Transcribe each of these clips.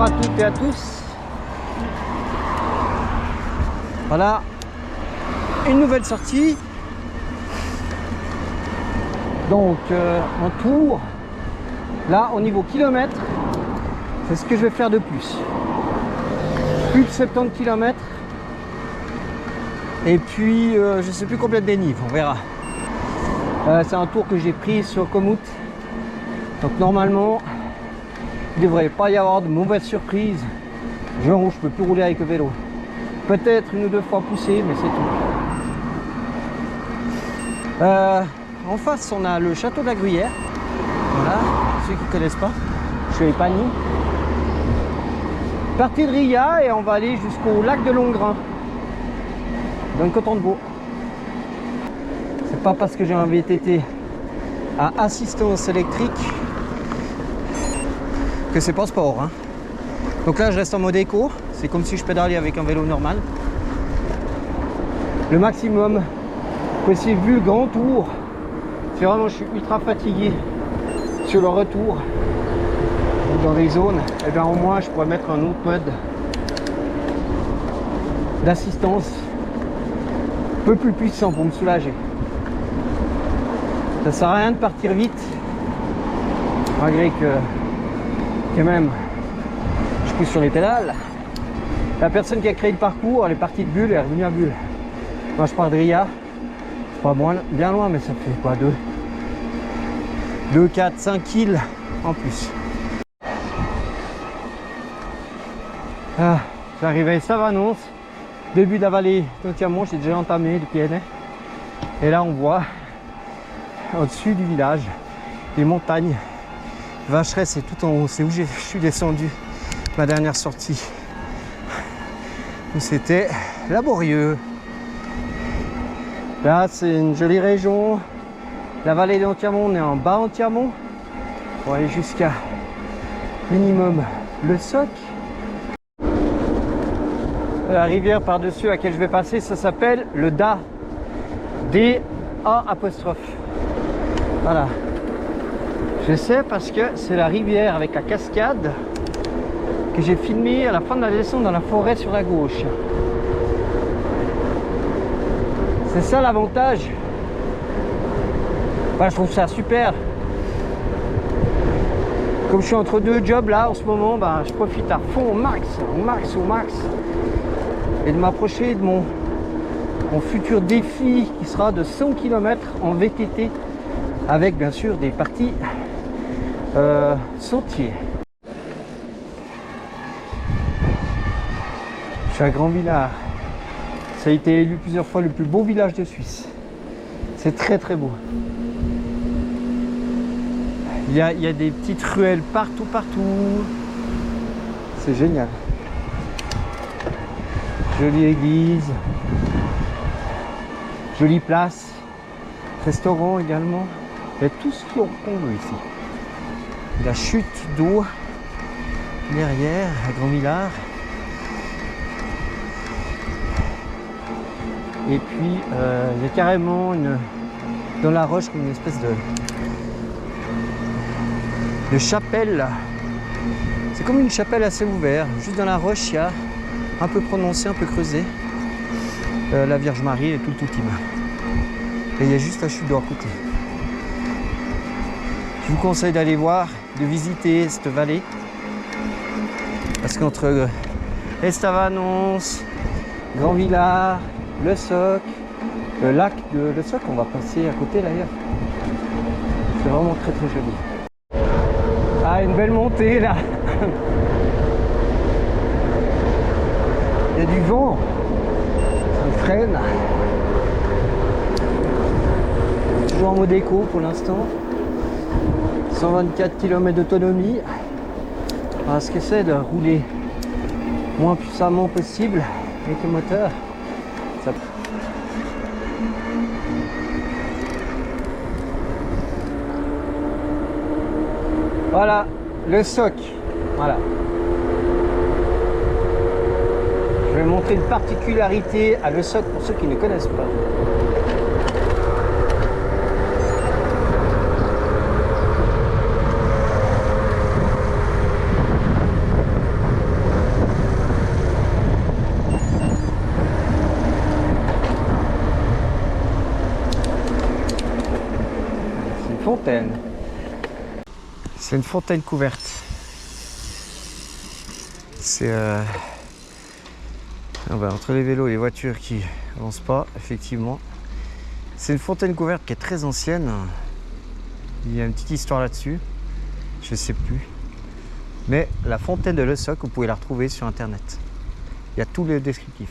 à toutes et à tous. Voilà, une nouvelle sortie. Donc en tour, là au niveau kilomètres, c'est ce que je vais faire de plus. Plus de 70 km. Et puis je sais plus combien de dénive, on verra. C'est un tour que j'ai pris sur Komoot. Donc normalement, il ne devrait pas y avoir de mauvaises surprises. Genre où je peux plus rouler avec le vélo. Peut-être une ou deux fois poussé, mais c'est tout. En face, on a le château de la Gruyère. Voilà, ceux qui ne connaissent pas. Je suis à Épagny. Partie de Ria et on va aller jusqu'au lac de Longrin, dans le canton de Vaud. C'est pas parce que j'ai un VTT à assistance électrique que c'est pas sport, hein. Donc là je reste en mode éco, c'est comme si je pédalais avec un vélo normal. Le maximum possible vu le grand tour. Si vraiment je suis ultra fatigué sur le retour ou dans les zones, et bien au moins je pourrais mettre un autre mode d'assistance un peu plus puissant pour me soulager. Ça sert à rien de partir vite, malgré que quand même je pousse sur les pédales. La personne qui a créé le parcours, elle est partie de Bulle et elle est revenue à Bulle. Moi je pars de Ria, pas bien loin, mais ça fait quoi, 2, 4, 5 kills en plus. Ah, j'arrive à Savanons, début de la vallée d'Antiamont, j'ai déjà entamé le Pyrénées. Et là on voit au-dessus du village les montagnes. Vacheresse, c'est tout en haut, c'est où je suis descendu ma dernière sortie, où c'était laborieux. Là c'est une jolie région, la vallée d'Antiamont, on est en bas Antiamont pour aller jusqu'à minimum le Soc. La rivière par dessus à laquelle je vais passer, ça s'appelle le Da, D-A'. Voilà, je sais parce que c'est la rivière avec la cascade que j'ai filmé à la fin de la descente dans la forêt sur la gauche. C'est ça l'avantage. Enfin, je trouve ça super. Comme je suis entre deux jobs là en ce moment, je profite à fond au max, et de m'approcher de mon futur défi qui sera de 100 km en VTT avec bien sûr des parties sentiers. Je suis à Grand-Villard. Ça a été élu plusieurs fois le plus beau village de Suisse. C'est très très beau. Il y a des petites ruelles partout. C'est génial. Jolie église. Jolie place. Restaurant également. Il y a tout ce qu'on veut ici. La chute d'eau derrière à Grand-Villard. Et puis il y a carrément dans la roche une espèce de chapelle. C'est comme une chapelle assez ouverte. Juste dans la roche, il y a un peu prononcé, un peu creusé, la Vierge Marie et tout le Toutim. Et il y a juste la chute d'eau à côté. Je vous conseille d'aller voir, de visiter cette vallée. Parce qu'entre Estavanons, Grand-Villard, le Soc, le lac de Le Soc, on va passer à côté d'ailleurs. C'est vraiment très très joli. Ah, une belle montée là. Il y a du vent. Ça me freine. Toujours en mode éco pour l'instant. 124 km d'autonomie. Voilà ce que c'est de rouler moins puissamment possible avec le moteur. Ça... Voilà, le Soc. Voilà. Je vais montrer une particularité à le Soc pour ceux qui ne connaissent pas. fontaine. C'est une fontaine couverte. C'est entre les vélos et les voitures qui n'avancent pas, effectivement. C'est une fontaine couverte qui est très ancienne. Il y a une petite histoire là-dessus. Je ne sais plus. Mais la fontaine de Lesoc, vous pouvez la retrouver sur internet. Il y a tout le descriptif.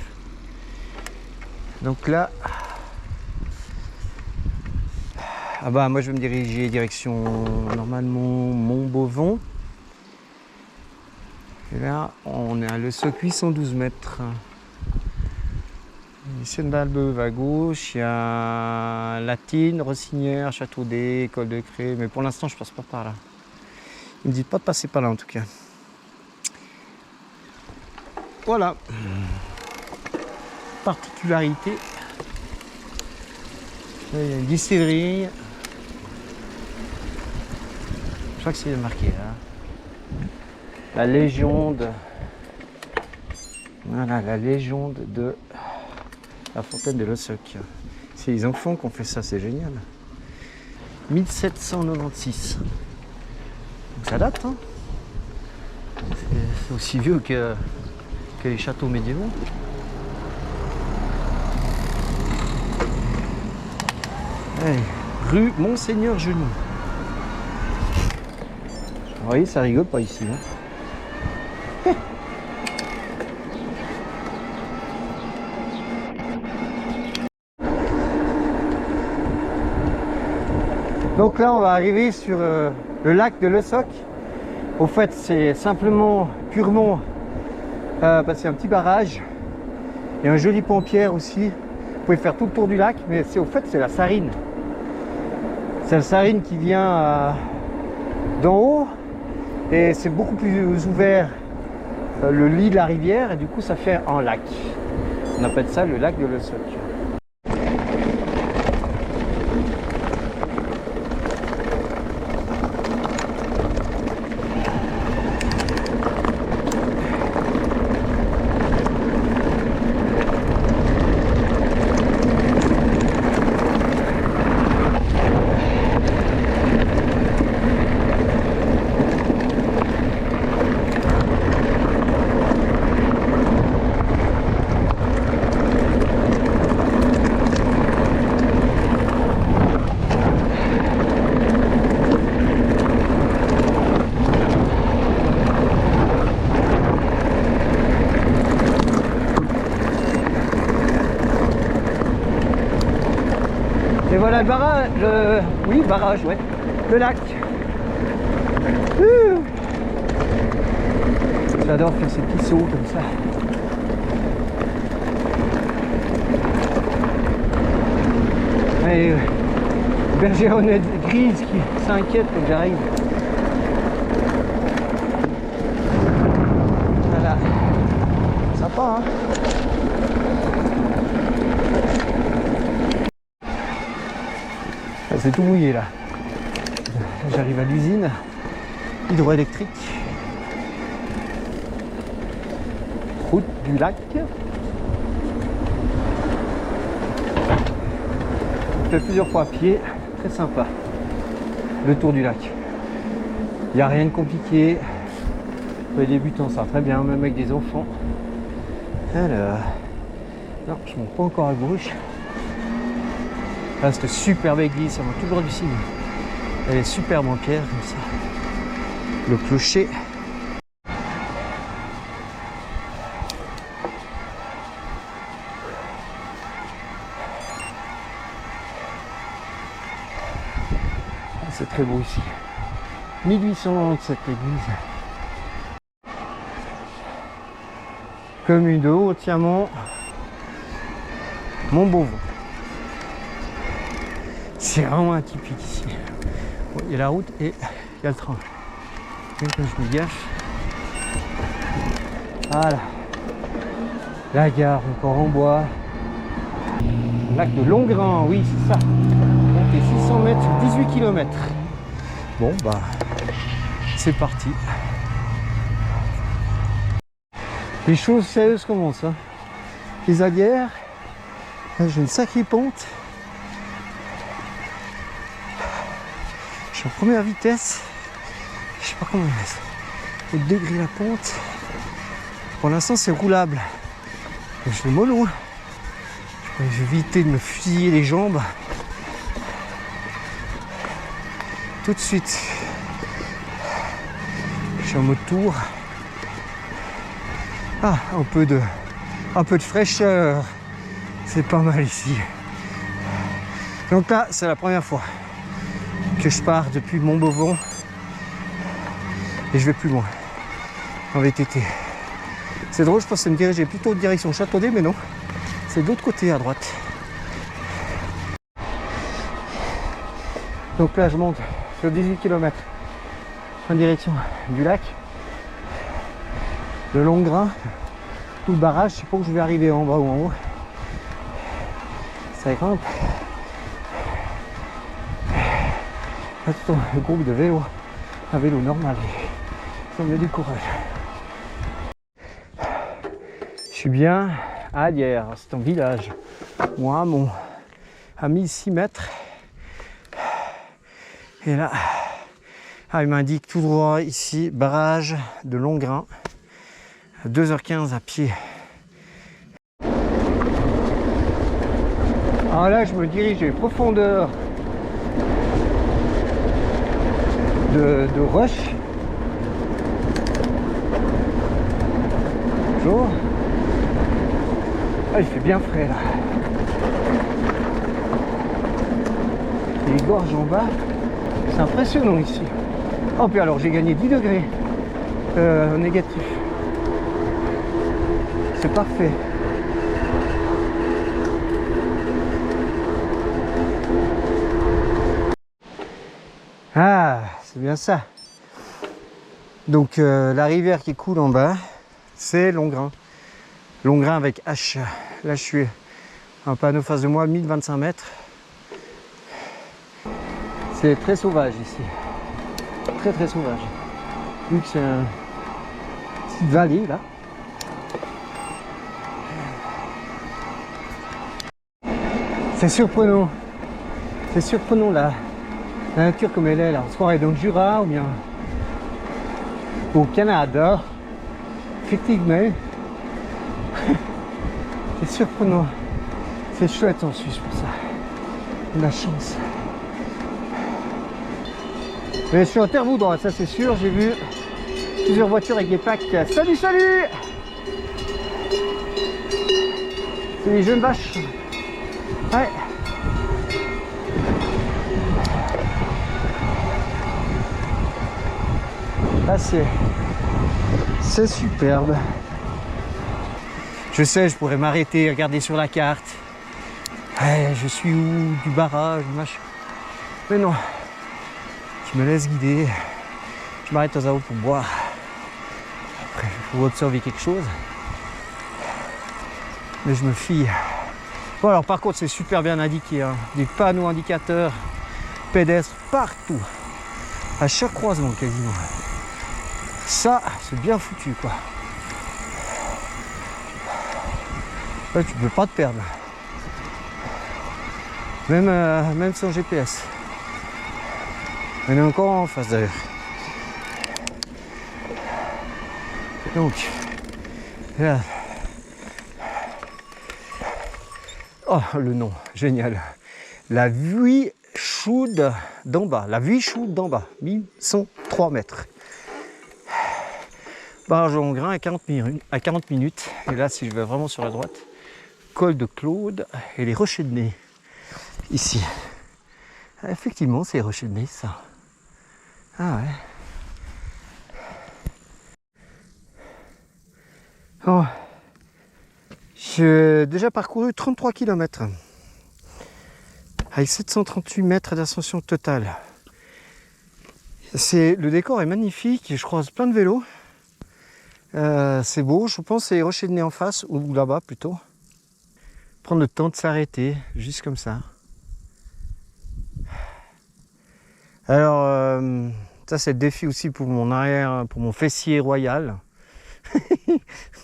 Donc là, moi je vais me diriger direction normalement Montbovon. Et là, on est à Lesoc 812 mètres. Ici, d'Albeuve à gauche, il y a Latine, Rossinière, Châteaudet, Col de Cré. Mais pour l'instant, je passe pas par là. Il me dit pas de passer par là en tout cas. Voilà. Particularité. Là, il y a une distillerie. Je crois que c'est marqué là. La légende. Voilà, la légende de la fontaine de Lesoc. C'est les enfants qui ont fait ça, c'est génial. 1796. Donc ça date, hein. C'est aussi vieux que les châteaux médiévaux. Allez, rue Monseigneur Genoux. Vous voyez, ça rigole pas ici. Hein. Donc là, on va arriver sur le lac de Lesoc. Au fait, c'est simplement, purement, c'est un petit barrage. Il y a un joli pont en pierre aussi. Vous pouvez faire tout le tour du lac, mais au fait, c'est la Sarine. C'est la Sarine qui vient d'en haut. Et c'est beaucoup plus ouvert, le lit de la rivière. Et du coup, ça fait un lac. On appelle ça le lac de Lesoc. Et voilà le barrage, oui, barrage, ouais, le lac. J'adore faire ces petits sauts comme ça. Et bergeronnette grise qui s'inquiète quand j'arrive. Voilà, sympa, hein. C'est tout mouillé là. J'arrive à l'usine hydroélectrique. Route du lac. On fait plusieurs fois à pied. Très sympa. Le tour du lac. Il n'y a rien de compliqué. Pour les débutants, ça va très bien, même avec des enfants. Alors. Non, je ne monte pas encore à gauche. Là, cette superbe église, ça va tout droit du cygne. Elle est superbe en pierre, comme ça. Le clocher. C'est très beau ici. 1897 l'église. Commune de Haut-Tiamont, Montbovon. C'est vraiment atypique ici. Bon, il y a la route et il y a le train. Et quand je me gaffe. Voilà. La gare encore en bois. Lac de Longrin, oui c'est ça. Montée 600 mètres sur 18 km. Bon bah c'est parti. Les choses sérieuses commencent. Hein. Les aguerres. J'ai une sacrée pente. suis en première vitesse. Je sais pas comment au degré la pente. Pour l'instant c'est roulable. Mais je vais mollo. Je vais éviter de me fusiller les jambes. Tout de suite. Je suis en mode tour. Ah, un peu de fraîcheur. C'est pas mal ici. Donc là, c'est la première fois que je pars depuis Montbeauvon et je vais plus loin en VTT. C'est drôle, je pensais me diriger plutôt direction Châteaudet, mais non, c'est de l'autre côté à droite. Donc là, je monte sur 18 km en direction du lac, le Longrain, tout le barrage. Je sais pas où je vais arriver, en bas ou en haut. Ça grimpe. Là, tout un groupe de vélos, un vélo normal. Il y a du courage. Je suis bien à Adières, c'est un village ou un hameau à 1006 mètres. Et là, il m'indique tout droit ici, barrage de Longrain, à 2h15 à pied. Alors là, je me dirige les profondeurs de Rush. Bonjour. Ah, il fait bien frais là. Les gorges en bas, c'est impressionnant ici. Oh, puis alors j'ai gagné 10 degrés négatif. C'est parfait. Ah, c'est bien ça. Donc la rivière qui coule en bas, c'est Longrain. Longrain avec H. Là, je suis un panneau face de moi, 1025 mètres. C'est très sauvage ici. Très très sauvage. Vu que c'est une petite vallée là. C'est surprenant. C'est surprenant là. La nature comme elle est là. On se croirait dans le Jura ou bien au Canada. Effectivement. C'est surprenant. C'est chouette en Suisse pour ça. On a la chance. Mais je suis en terre voudroie, ça c'est sûr. J'ai vu plusieurs voitures avec des plaques. Salut, salut! C'est les jeunes vaches. Ouais. Là c'est superbe. Je sais, je pourrais m'arrêter, regarder sur la carte. Ouais, je suis où? Du barrage, machin. Mais non. Je me laisse guider. Je m'arrête aux AO pour boire. Après, pour observer quelque chose. Mais je me fie. Bon, alors par contre, c'est super bien indiqué. Hein. Des panneaux indicateurs pédestres partout. À chaque croisement quasiment. Ça, c'est bien foutu quoi. Là, tu peux pas te perdre. Même sans GPS. On est encore en face d'ailleurs. Donc, là. Oh, le nom, génial. La Vuichoude d'en bas. La Vuichoude d'en bas. 1103 mètres. Barrage de Longrain à 40 minutes. Et là, si je vais vraiment sur la droite, col de Claude et les Rochers de Nez. Ici. Effectivement, c'est les Rochers de Nez, ça. Ah ouais. Oh. J'ai déjà parcouru 33 km avec 738 mètres d'ascension totale. Le décor est magnifique, je croise plein de vélos. C'est beau, je pense que c'est les Rochers de Nez en face, ou là-bas plutôt. Prendre le temps de s'arrêter, juste comme ça. Alors, ça c'est le défi aussi pour mon arrière, pour mon fessier royal.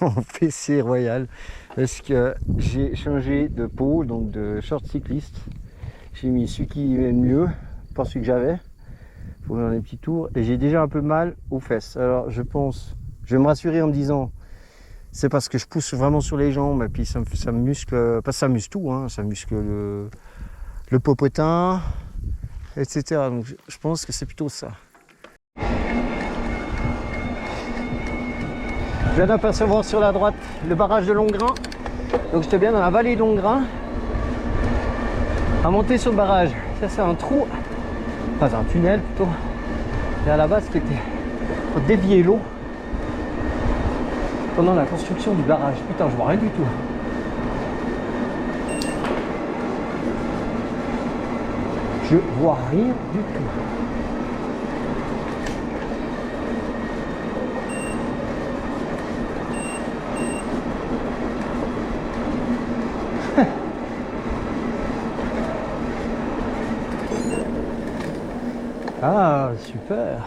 Mon fessier royal. Parce que j'ai changé de peau, donc de short cycliste. J'ai mis celui qui est le mieux, pas celui que j'avais. pour faire des petits tours. Et j'ai déjà un peu mal aux fesses. Alors je pense, je vais me rassurer en me disant, c'est parce que je pousse vraiment sur les jambes et puis ça me muscle, pas ça muscle tout, hein, ça muscle le popotin, etc. Donc je pense que c'est plutôt ça. Je viens d'apercevoir sur la droite le barrage de Longrin. Donc j'étais bien dans la vallée de Longrin à monter sur le barrage. Ça c'est un trou, enfin c'est un tunnel plutôt. Et à la base qui était pour dévier l'eau pendant la construction du barrage. Putain, je vois rien du tout. Je vois rien du tout. Ah, super.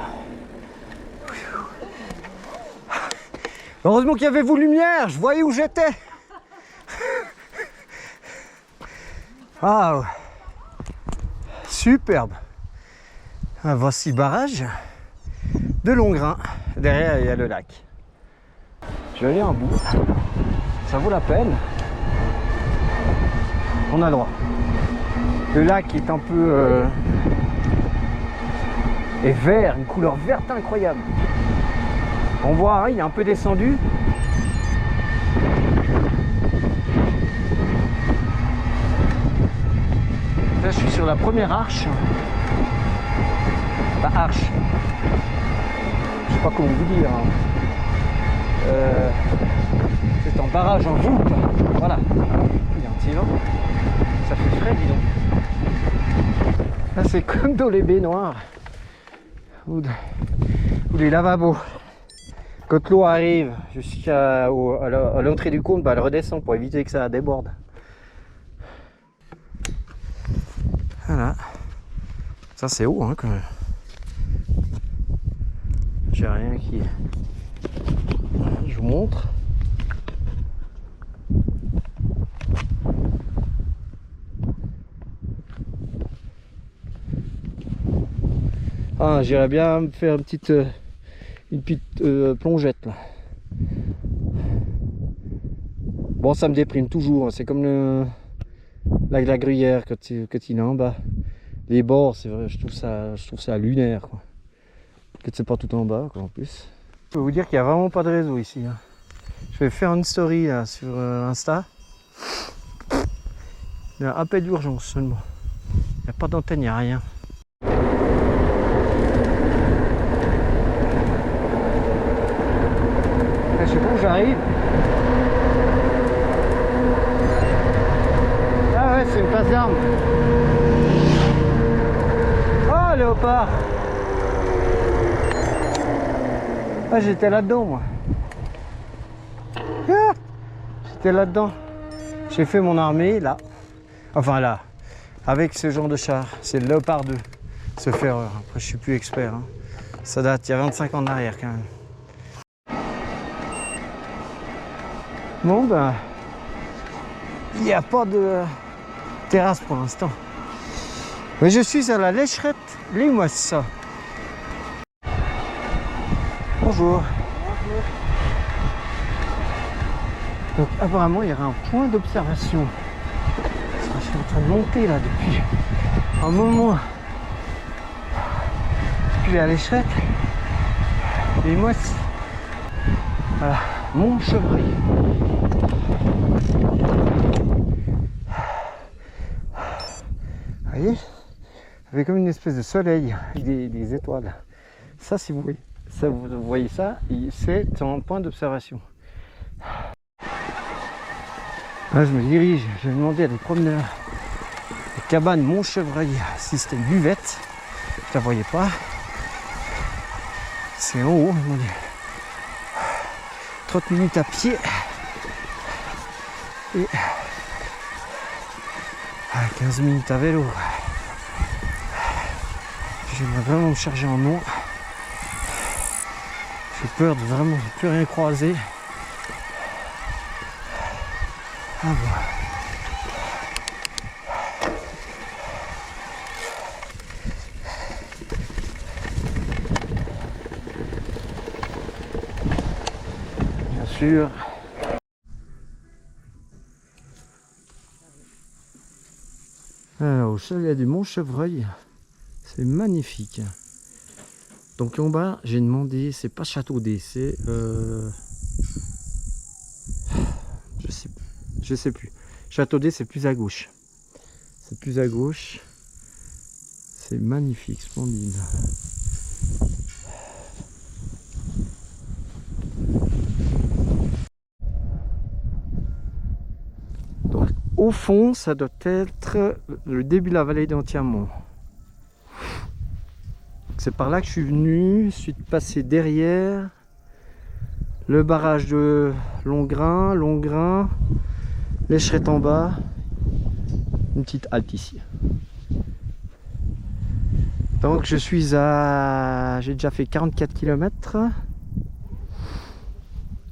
Heureusement qu'il y avait vos lumières, je voyais où j'étais. Ah, superbe. Ah, voici le barrage de Longrin. Derrière, il y a le lac. Je vais aller en bout. Ça vaut la peine. On a le droit. Le lac est un peu est vert, une couleur verte incroyable. On voit, hein, il est un peu descendu. Là, je suis sur la première arche. La arche. Je sais pas comment vous dire. Hein. C'est un barrage en voûte. Voilà. Il y a un petit vent. Ça fait frais, dis donc. Là, c'est comme dans les baignoires ou les lavabos. Quand l'eau arrive jusqu'à l'entrée du cône, bah, elle redescend pour éviter que ça déborde. Voilà. Ça c'est haut hein, quand même. J'ai rien qui... Je vous montre. Ah, j'irais bien me faire une petite plongette là. Bon, ça me déprime toujours, c'est comme la gruyère quand il est en bas. Les bords, c'est vrai, je trouve ça lunaire quoi. Que c'est pas tout en bas quoi en plus. Je peux vous dire qu'il n'y a vraiment pas de réseau ici. Hein. Je vais faire une story là, sur Insta. Il y a un appel d'urgence seulement. Il n'y a pas d'antenne, il n'y a rien. Je sais pas où j'arrive. Ah ouais, c'est une place d'armes. Oh, léopard. Ah, j'étais là-dedans, moi. Ah, j'étais là-dedans. J'ai fait mon armée, là. Enfin, là. Avec ce genre de char. C'est le Léopard 2. Ce ferreur. Après, je suis plus expert. Hein. Ça date, il y a 25 ans en arrière, quand même. Bon ben, il n'y a pas de terrasse pour l'instant. Mais je suis à la Lécherette Limoissa. Bonjour. Donc apparemment il y aura un point d'observation. Je suis en train de monter là depuis un moment. Depuis la Lécherette Limoissa. Voilà, Montchevreuil. Vous voyez, avec comme une espèce de soleil avec des étoiles. Ça, si vous voyez ça, vous voyez ça, c'est un point d'observation. Là, je me dirige, je vais demander à des promeneurs. La cabane Montchevreuil, système buvette. Vous ne la voyez pas. C'est en haut, mon Dieu. 30 minutes à pied. Et 15 minutes à vélo. J'aimerais vraiment me charger en eau. J'ai peur de vraiment plus rien croiser. Ah bon. sûr. Alors, au chalet du Mont-Chevreuil, c'est magnifique. Donc en bas, j'ai demandé, c'est pas Châteaudet, c'est je sais plus. Châteaudet, c'est plus à gauche. C'est plus à gauche. C'est magnifique, splendide. Donc au fond, ça doit être le début de la vallée d'Antiamont. C'est par là que je suis venu, je suis passé derrière le barrage de Longrin, l'Écherette en bas, une petite halte ici. Donc je suis à... j'ai déjà fait 44 km.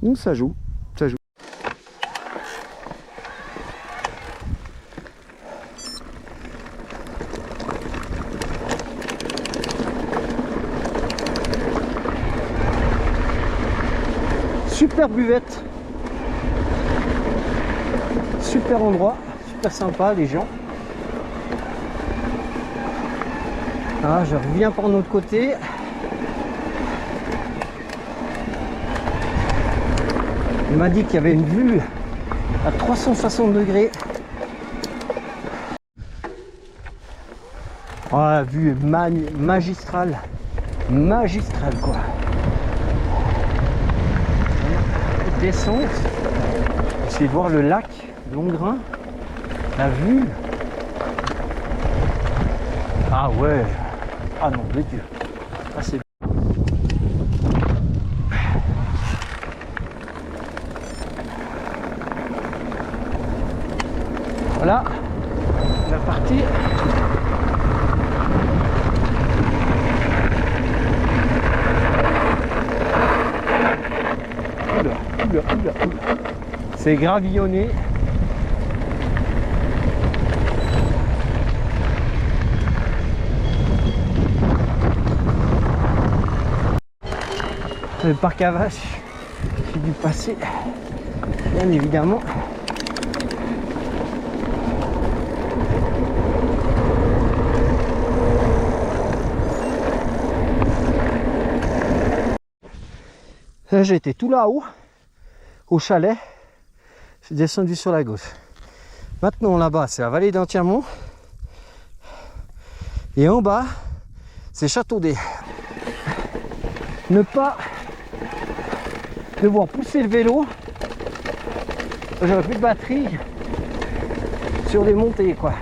Donc ça joue, ça joue. Super buvette, super endroit, super sympa les gens. Ah, je reviens par notre côté. Il m'a dit qu'il y avait une vue à 360 degrés. Oh, la vue est magistrale, magistrale quoi. Descente, c'est voir le lac Longrin, la vue. Ah ouais, ah non de Dieu, ah c'est voilà la partie. C'est gravillonné. Le parc à vaches, j'ai dû passer, bien évidemment. Là, j'ai été tout là-haut, au chalet. J'ai descendu sur la gauche. Maintenant, là-bas, c'est la vallée d'Antiamont. Et en bas, c'est Châteaudet. Ne pas devoir pousser le vélo. J'aurais plus de batterie sur les montées, quoi.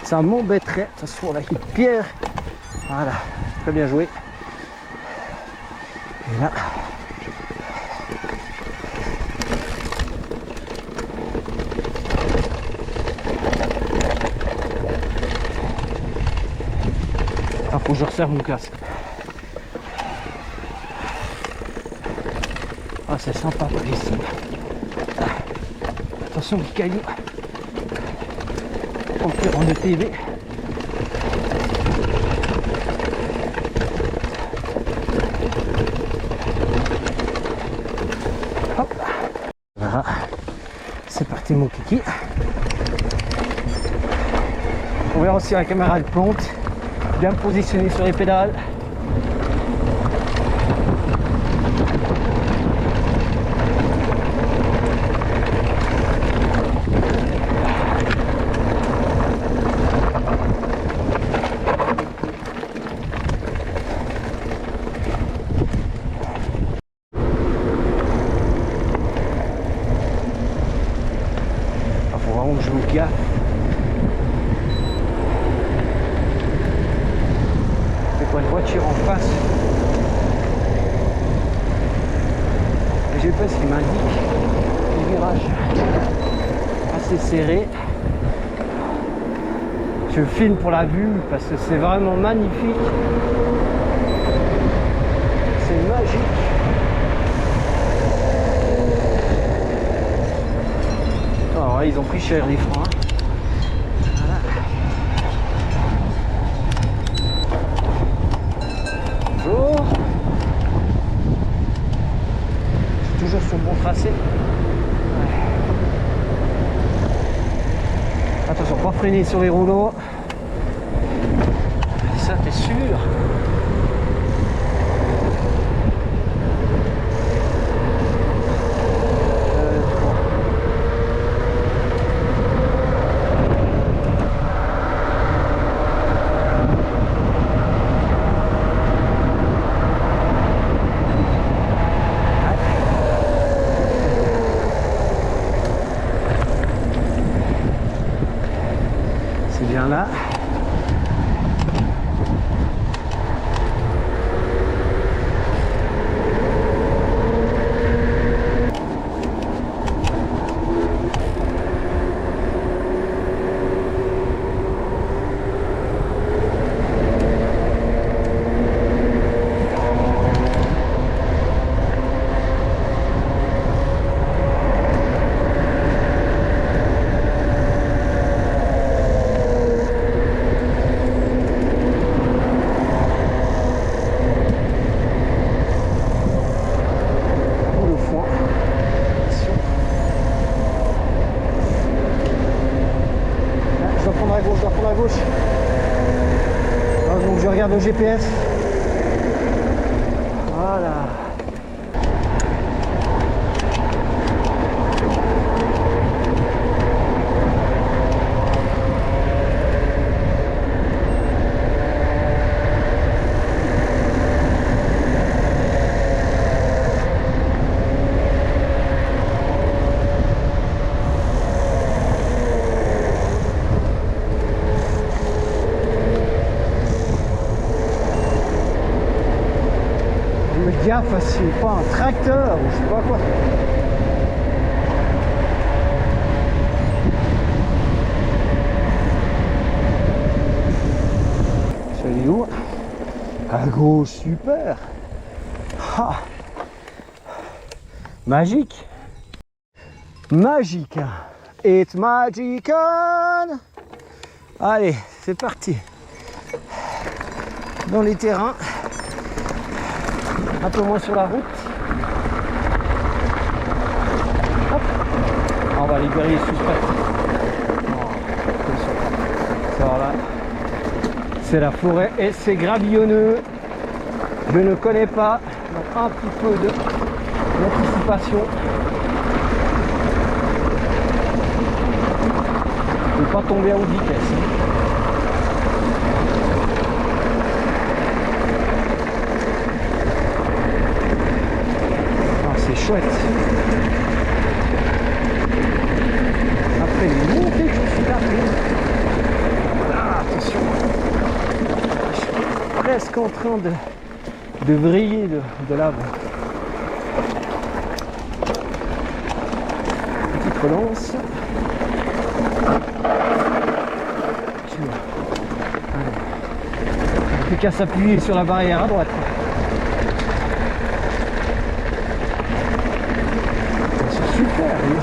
Ça m'embêterait. Ça se trouve là, une pierre. Voilà, très bien joué. Et là. Ah, faut que je resserre mon casque. Ah, c'est sympa par ici. Attention les cailloux. On peut en ETV. Hop. Voilà. C'est parti mon kiki. On verra aussi la caméra de plante. Bien positionné sur les pédales. Il faut vraiment que je me gaffe. Une voiture en face. Le GPS qui m'indique les virages assez serrés. Je filme pour la vue parce que c'est vraiment magnifique. C'est magique. Alors là, ils ont pris cher les freins. bon tracé. Attention, pas freiner sur les rouleaux. Ça, t'es sûr? C'est bien là. Donc je regarde le GPS. Voilà. Gaffe, c'est pas un tracteur ou je sais pas quoi. Je suis où? À gauche, super. Ah. Magique. Magique. It's magical. Allez, c'est parti. Dans les terrains. Un peu moins sur la route. Hop. On va libérer les suspects. Voilà. C'est la forêt et c'est gravillonneux. Je ne connais pas. Donc un petit peu d'anticipation. Ne pas tomber à haute vitesse. Chouette. Après les montées que je suis là. Voilà, attention. Je suis presque en train de vriller de l'arbre. Petite relance. Plus qu'à s'appuyer sur la barrière à droite. Super, oui.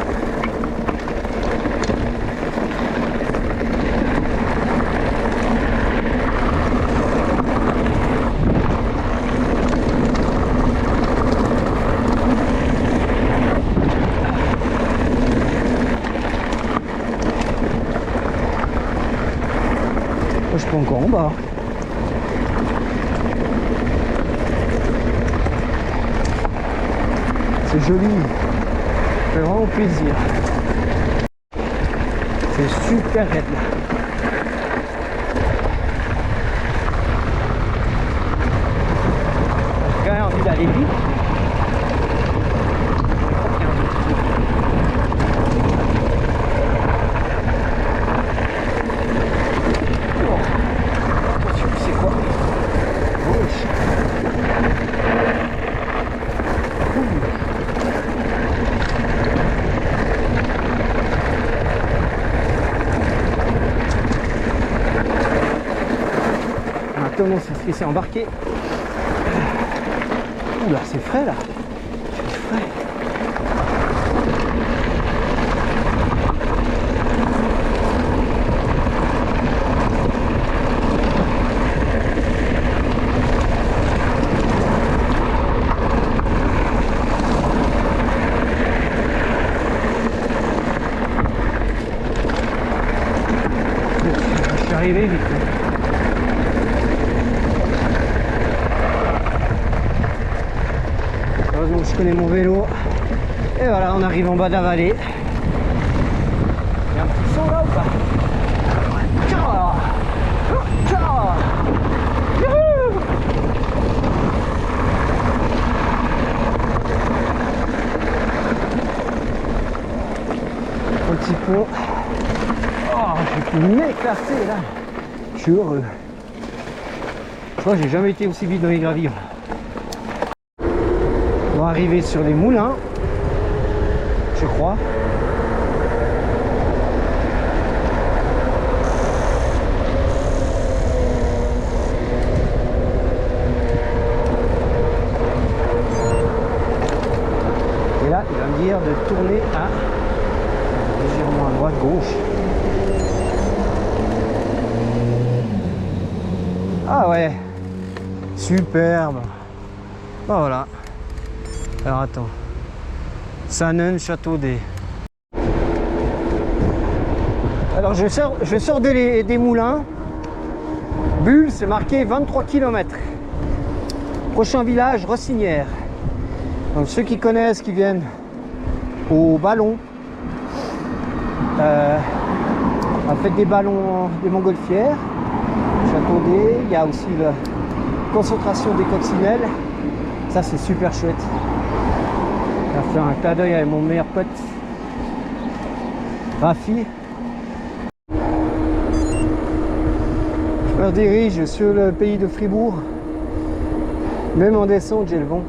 Je suis pas encore en bas. C'est joli. Ça fait vraiment plaisir. C'est super raide là. J'ai quand même envie d'aller vite. Attention, c'est quoi? Gauche. Maintenant, c'est ce qui s'est embarqué. Oula, c'est frais là. C'est frais. heureusement que je connais mon vélo. Et voilà, on arrive en bas de la vallée. Il y a un petit son là ou pas? Un petit pont. Oh, j'ai pu m'éclater là. Je suis heureux. Je crois que j'ai jamais été aussi vite dans les gravires. On va arriver sur les moulins, je crois. Et là, il va me dire de tourner à légèrement à droite, gauche. Ah ouais, superbe. Bah voilà. Alors attends. Sannen, Châteaudet. Alors je sors des moulins. Bulle, c'est marqué 23 km. Prochain village, Rossinière. Donc ceux qui connaissent, qui viennent au ballon, à fête des ballons des Montgolfières, Châteaudet, il y a aussi la concentration des coccinelles. Ça c'est super chouette. Je vais faire un clin d'œil avec mon meilleur pote Rafi. Je me dirige sur le pays de Fribourg. Même en descente, j'ai le vent.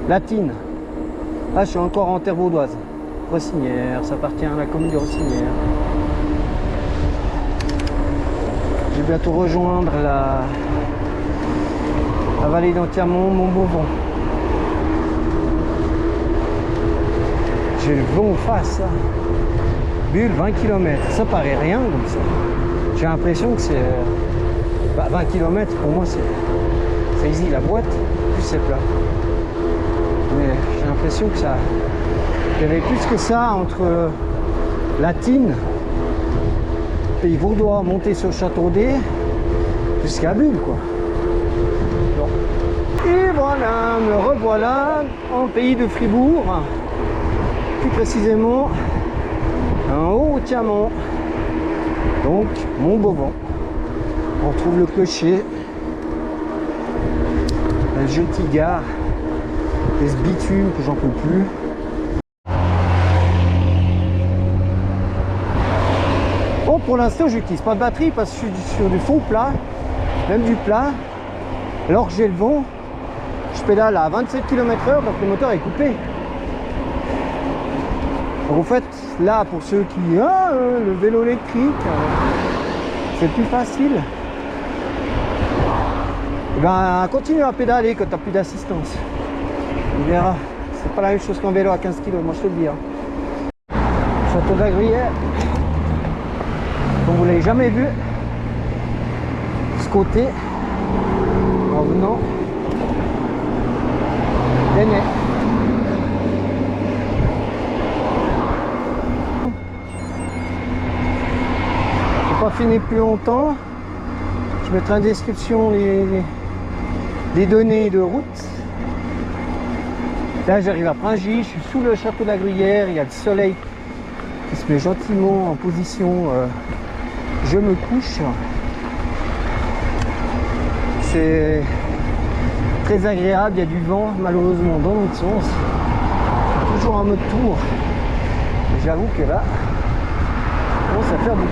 Latine. Ah, je suis encore en terre vaudoise. Rossinière, ça appartient à la commune de Rossinière. Je vais bientôt rejoindre la vallée d'Antiamont, Montbovon. J'ai le vent en face, ça. Bulle, 20 km. Ça paraît rien comme ça. J'ai l'impression que c'est... 20 km pour moi, c'est easy. La boîte, plus c'est plat. Mais j'ai l'impression que ça... Il y avait plus que ça entre Latine, pays vaudois, monter sur Châteaudet, jusqu'à Bulle, quoi. Bon. Et voilà, me revoilà en pays de Fribourg. Plus précisément en Haut-Tiamont, donc Montbovon. On trouve le clocher, la jolie gare, et ce bitume que j'en peux plus. Bon, pour l'instant je n'utilise pas de batterie parce que je suis sur du fond plat, même du plat, alors que j'ai le vent. Je pédale à 27 km/h, donc le moteur est coupé. En fait, là, pour ceux qui... le vélo électrique, c'est plus facile. Et ben, continue à pédaler quand tu n'as plus d'assistance. On verra. C'est pas la même chose qu'un vélo à 15 kg, moi je te le dis. Château de la Gruyère. Comme vous ne l'avez jamais vu, ce côté, en venant des neiges. Pas fini plus longtemps. Je mettrai en description les données de route. Là j'arrive à Pringy, je suis sous le château de la Gruyère, il y a le soleil qui se met gentiment en position je me couche. C'est très agréable, il y a du vent malheureusement dans l'autre sens. Toujours en mode tour. J'avoue que là, ça commence à faire beaucoup.